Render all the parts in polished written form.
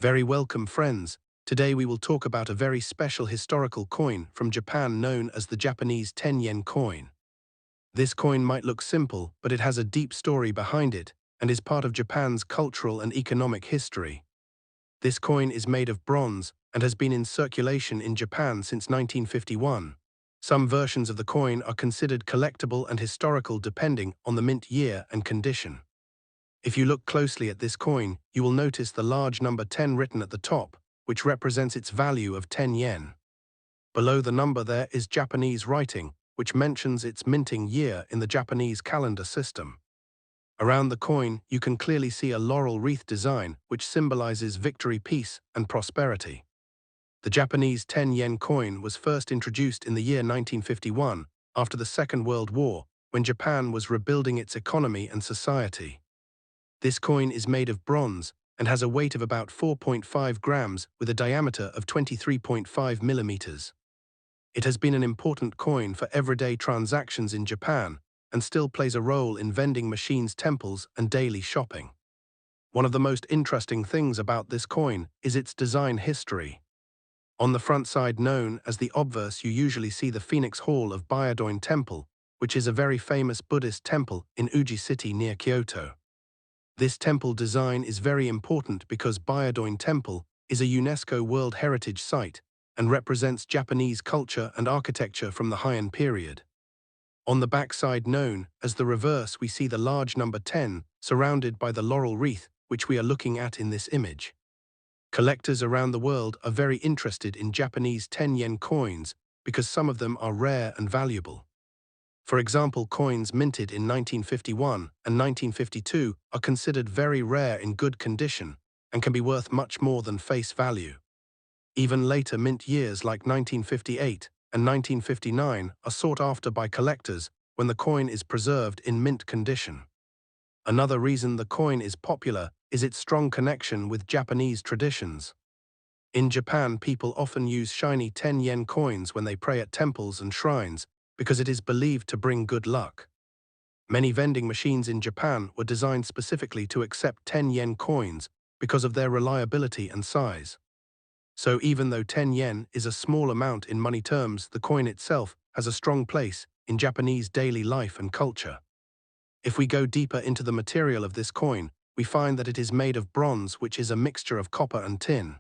Very welcome, friends. Today we will talk about a very special historical coin from Japan known as the Japanese 10 yen coin. This coin might look simple, but it has a deep story behind it and is part of Japan's cultural and economic history. This coin is made of bronze and has been in circulation in Japan since 1951. Some versions of the coin are considered collectible and historical depending on the mint year and condition. If you look closely at this coin, you will notice the large number 10 written at the top, which represents its value of 10 yen. Below the number there is Japanese writing, which mentions its minting year in the Japanese calendar system. Around the coin, you can clearly see a laurel wreath design, which symbolizes victory, peace, and prosperity. The Japanese 10 yen coin was first introduced in the year 1951, after the Second World War, when Japan was rebuilding its economy and society. This coin is made of bronze and has a weight of about 4.5 grams with a diameter of 23.5 millimeters. It has been an important coin for everyday transactions in Japan and still plays a role in vending machines, temples, and daily shopping. One of the most interesting things about this coin is its design history. On the front side, known as the obverse, you usually see the Phoenix Hall of Byadoin Temple, which is a very famous Buddhist temple in Uji City near Kyoto. This temple design is very important because Byadoin Temple is a UNESCO World Heritage Site and represents Japanese culture and architecture from the Heian period. On the back side, known as the reverse, we see the large number 10 surrounded by the laurel wreath, which we are looking at in this image. Collectors around the world are very interested in Japanese 10 yen coins because some of them are rare and valuable. For example, coins minted in 1951 and 1952 are considered very rare in good condition and can be worth much more than face value. Even later mint years like 1958 and 1959 are sought after by collectors when the coin is preserved in mint condition. Another reason the coin is popular is its strong connection with Japanese traditions. In Japan, people often use shiny 10 yen coins when they pray at temples and shrines because it is believed to bring good luck. Many vending machines in Japan were designed specifically to accept 10 yen coins because of their reliability and size. So even though 10 yen is a small amount in money terms, the coin itself has a strong place in Japanese daily life and culture. If we go deeper into the material of this coin, we find that it is made of bronze, which is a mixture of copper and tin.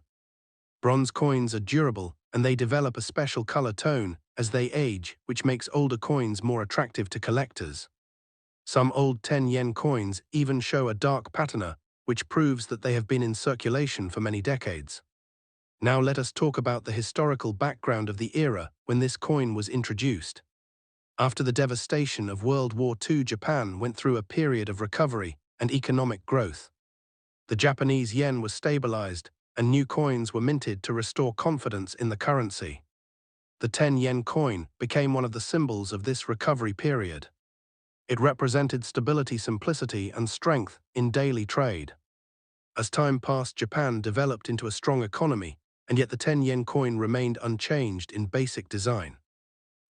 Bronze coins are durable and they develop a special color tone as they age, which makes older coins more attractive to collectors. Some old 10 yen coins even show a dark patina, which proves that they have been in circulation for many decades. Now let us talk about the historical background of the era when this coin was introduced. After the devastation of World War II, Japan went through a period of recovery and economic growth. The Japanese yen was stabilized and new coins were minted to restore confidence in the currency. The 10 yen coin became one of the symbols of this recovery period. It represented stability, simplicity, and strength in daily trade. As time passed, Japan developed into a strong economy, and yet the 10 yen coin remained unchanged in basic design.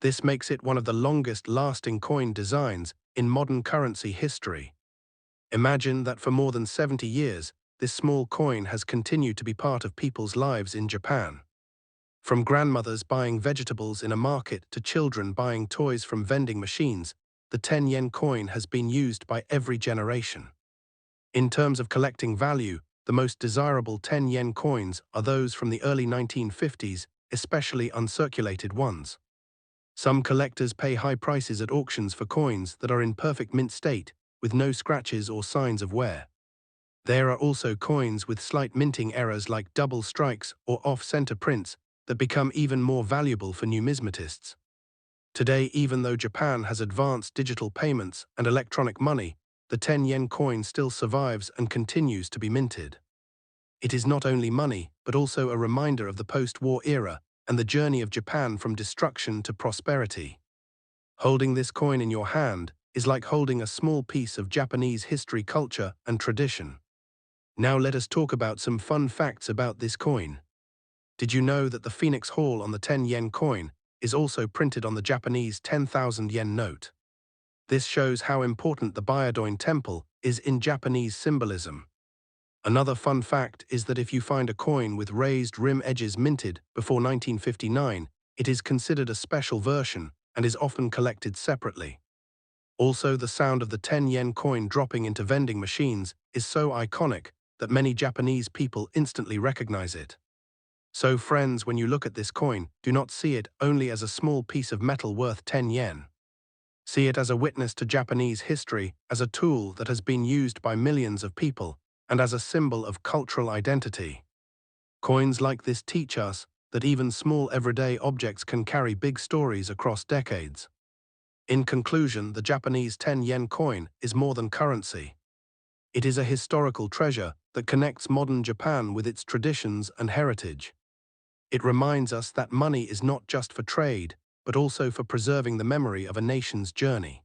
This makes it one of the longest-lasting coin designs in modern currency history. Imagine that for more than 70 years, this small coin has continued to be part of people's lives in Japan. From grandmothers buying vegetables in a market to children buying toys from vending machines, the 10 yen coin has been used by every generation. In terms of collecting value, the most desirable 10 yen coins are those from the early 1950s, especially uncirculated ones. Some collectors pay high prices at auctions for coins that are in perfect mint state, with no scratches or signs of wear. There are also coins with slight minting errors like double strikes or off-center prints that become even more valuable for numismatists. Today, even though Japan has advanced digital payments and electronic money, the 10 yen coin still survives and continues to be minted. It is not only money, but also a reminder of the post-war era and the journey of Japan from destruction to prosperity. Holding this coin in your hand is like holding a small piece of Japanese history, culture, and tradition. Now let us talk about some fun facts about this coin. Did you know that the Phoenix Hall on the 10 yen coin is also printed on the Japanese 10,000 yen note? This shows how important the Byadoin Temple is in Japanese symbolism. Another fun fact is that if you find a coin with raised rim edges minted before 1959, it is considered a special version and is often collected separately. Also, the sound of the 10 yen coin dropping into vending machines is so iconic that many Japanese people instantly recognize it. So friends, when you look at this coin, do not see it only as a small piece of metal worth 10 yen. See it as a witness to Japanese history, as a tool that has been used by millions of people, and as a symbol of cultural identity. Coins like this teach us that even small everyday objects can carry big stories across decades. In conclusion, the Japanese 10 yen coin is more than currency. It is a historical treasure that connects modern Japan with its traditions and heritage. It reminds us that money is not just for trade, but also for preserving the memory of a nation's journey.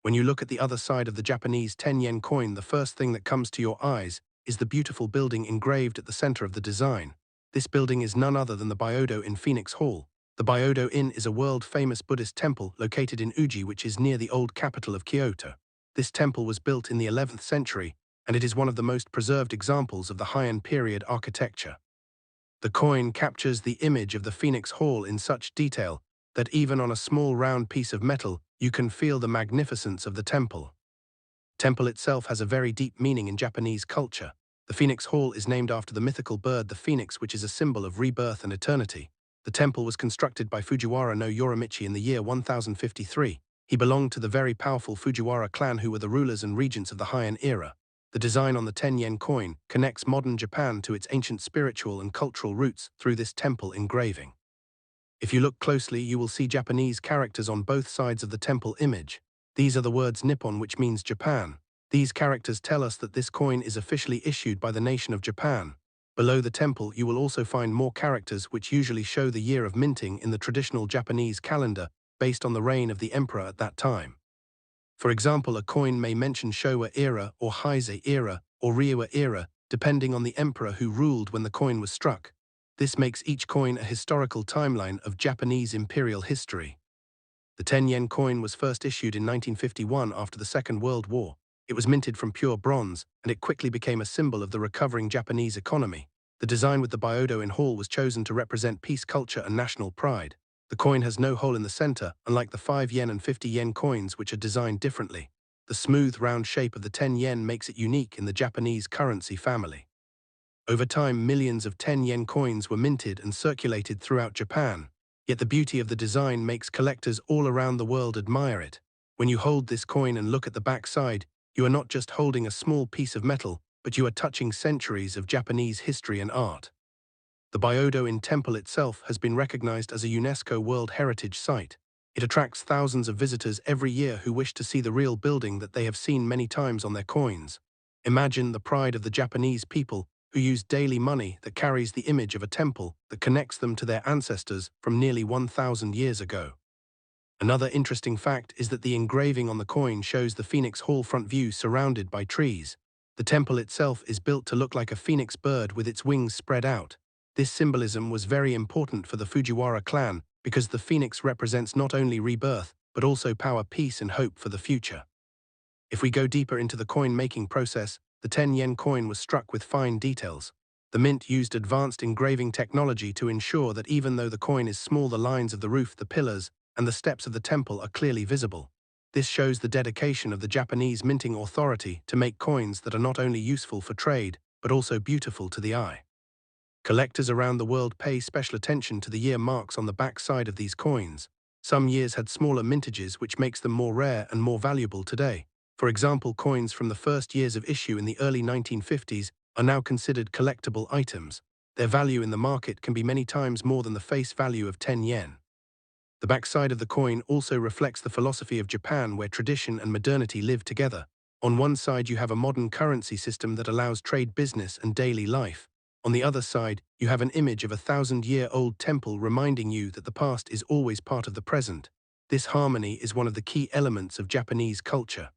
When you look at the other side of the Japanese 10 yen coin, the first thing that comes to your eyes is the beautiful building engraved at the center of the design. This building is none other than the Byodo Inn Phoenix Hall. The Byodo Inn is a world-famous Buddhist temple located in Uji, which is near the old capital of Kyoto. This temple was built in the 11th century, and it is one of the most preserved examples of the Heian period architecture. The coin captures the image of the Phoenix Hall in such detail that even on a small round piece of metal, you can feel the magnificence of the temple. Temple itself has a very deep meaning in Japanese culture. The Phoenix Hall is named after the mythical bird the phoenix, which is a symbol of rebirth and eternity. The temple was constructed by Fujiwara no Yorimichi in the year 1053. He belonged to the very powerful Fujiwara clan, who were the rulers and regents of the Heian era. The design on the 10 yen coin connects modern Japan to its ancient spiritual and cultural roots through this temple engraving. If you look closely, you will see Japanese characters on both sides of the temple image. These are the words Nippon, which means Japan. These characters tell us that this coin is officially issued by the nation of Japan. Below the temple, you will also find more characters which usually show the year of minting in the traditional Japanese calendar based on the reign of the emperor at that time. For example, a coin may mention Showa era or Heisei era or Reiwa era, depending on the emperor who ruled when the coin was struck. This makes each coin a historical timeline of Japanese imperial history. The 10 yen coin was first issued in 1951 after the Second World War. It was minted from pure bronze, and it quickly became a symbol of the recovering Japanese economy. The design with the Byodo Inn Hall was chosen to represent peace, culture, and national pride. The coin has no hole in the center, unlike the 5 yen and 50 yen coins, which are designed differently. The smooth, round shape of the 10 yen makes it unique in the Japanese currency family. Over time, millions of 10 yen coins were minted and circulated throughout Japan. Yet the beauty of the design makes collectors all around the world admire it. When you hold this coin and look at the back side, you are not just holding a small piece of metal, but you are touching centuries of Japanese history and art. The Byodo Inn Temple itself has been recognized as a UNESCO World Heritage Site. It attracts thousands of visitors every year who wish to see the real building that they have seen many times on their coins. Imagine the pride of the Japanese people who use daily money that carries the image of a temple that connects them to their ancestors from nearly 1,000 years ago. Another interesting fact is that the engraving on the coin shows the Phoenix Hall front view surrounded by trees. The temple itself is built to look like a phoenix bird with its wings spread out. This symbolism was very important for the Fujiwara clan because the phoenix represents not only rebirth, but also power, peace, and hope for the future. If we go deeper into the coin-making process, the 10 yen coin was struck with fine details. The mint used advanced engraving technology to ensure that even though the coin is small, the lines of the roof, the pillars, and the steps of the temple are clearly visible. This shows the dedication of the Japanese minting authority to make coins that are not only useful for trade, but also beautiful to the eye. Collectors around the world pay special attention to the year marks on the back side of these coins. Some years had smaller mintages, which makes them more rare and more valuable today. For example, coins from the first years of issue in the early 1950s are now considered collectible items. Their value in the market can be many times more than the face value of 10 yen. The backside of the coin also reflects the philosophy of Japan, where tradition and modernity live together. On one side, you have a modern currency system that allows trade, business, and daily life. On the other side, you have an image of a 1,000-year-old temple reminding you that the past is always part of the present. This harmony is one of the key elements of Japanese culture.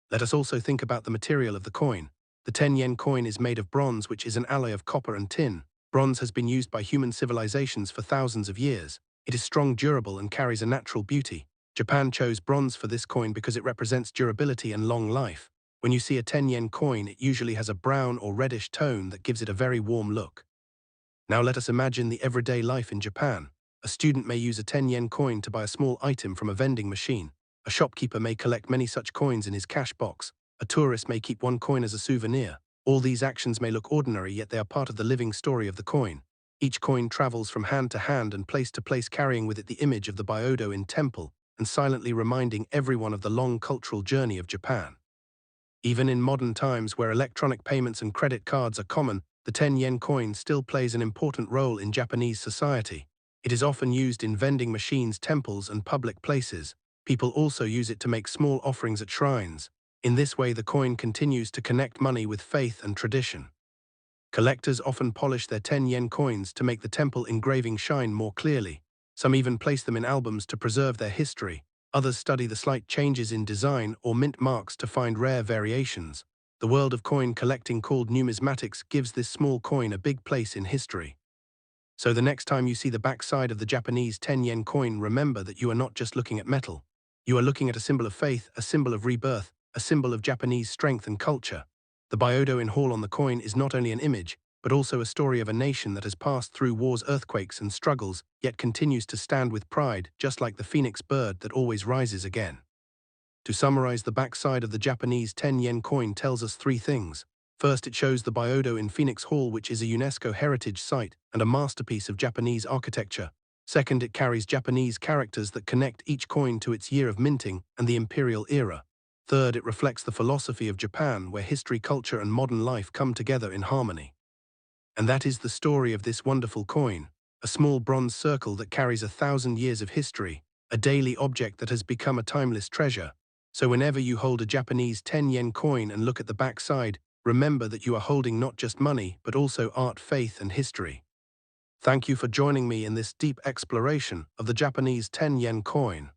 Let us also think about the material of the coin. The 10 yen coin is made of bronze, which is an alloy of copper and tin. Bronze has been used by human civilizations for thousands of years. It is strong, durable, and carries a natural beauty. Japan chose bronze for this coin because it represents durability and long life. When you see a 10 yen coin, it usually has a brown or reddish tone that gives it a very warm look. Now let us imagine the everyday life in Japan. A student may use a 10 yen coin to buy a small item from a vending machine. A shopkeeper may collect many such coins in his cash box. A tourist may keep one coin as a souvenir. All these actions may look ordinary, yet they are part of the living story of the coin. Each coin travels from hand to hand and place to place, carrying with it the image of the Byodo in temple and silently reminding everyone of the long cultural journey of Japan. Even in modern times where electronic payments and credit cards are common, the 10 yen coin still plays an important role in Japanese society. It is often used in vending machines, temples, and public places. People also use it to make small offerings at shrines. In this way, the coin continues to connect money with faith and tradition. Collectors often polish their 10 yen coins to make the temple engraving shine more clearly. Some even place them in albums to preserve their history. Others study the slight changes in design or mint marks to find rare variations. The world of coin collecting, called numismatics, gives this small coin a big place in history. So the next time you see the backside of the Japanese 10 yen coin, remember that you are not just looking at metal. You are looking at a symbol of faith, a symbol of rebirth, a symbol of Japanese strength and culture. The Byodo in Hall on the coin is not only an image, but also a story of a nation that has passed through wars, earthquakes, and struggles, yet continues to stand with pride, just like the phoenix bird that always rises again. To summarize, the backside of the Japanese 10 yen coin tells us three things. First, it shows the Byodo in Phoenix Hall, which is a UNESCO heritage site and a masterpiece of Japanese architecture. Second, it carries Japanese characters that connect each coin to its year of minting and the imperial era. Third, it reflects the philosophy of Japan, where history, culture, and modern life come together in harmony. And that is the story of this wonderful coin, a small bronze circle that carries 1,000 years of history, a daily object that has become a timeless treasure. So whenever you hold a Japanese 10 yen coin and look at the backside, remember that you are holding not just money, but also art, faith, and history. Thank you for joining me in this deep exploration of the Japanese 10 yen coin.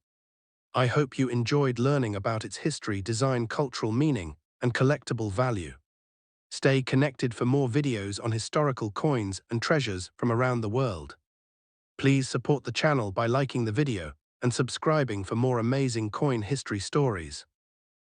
I hope you enjoyed learning about its history, design, cultural meaning, and collectible value. Stay connected for more videos on historical coins and treasures from around the world. Please support the channel by liking the video and subscribing for more amazing coin history stories.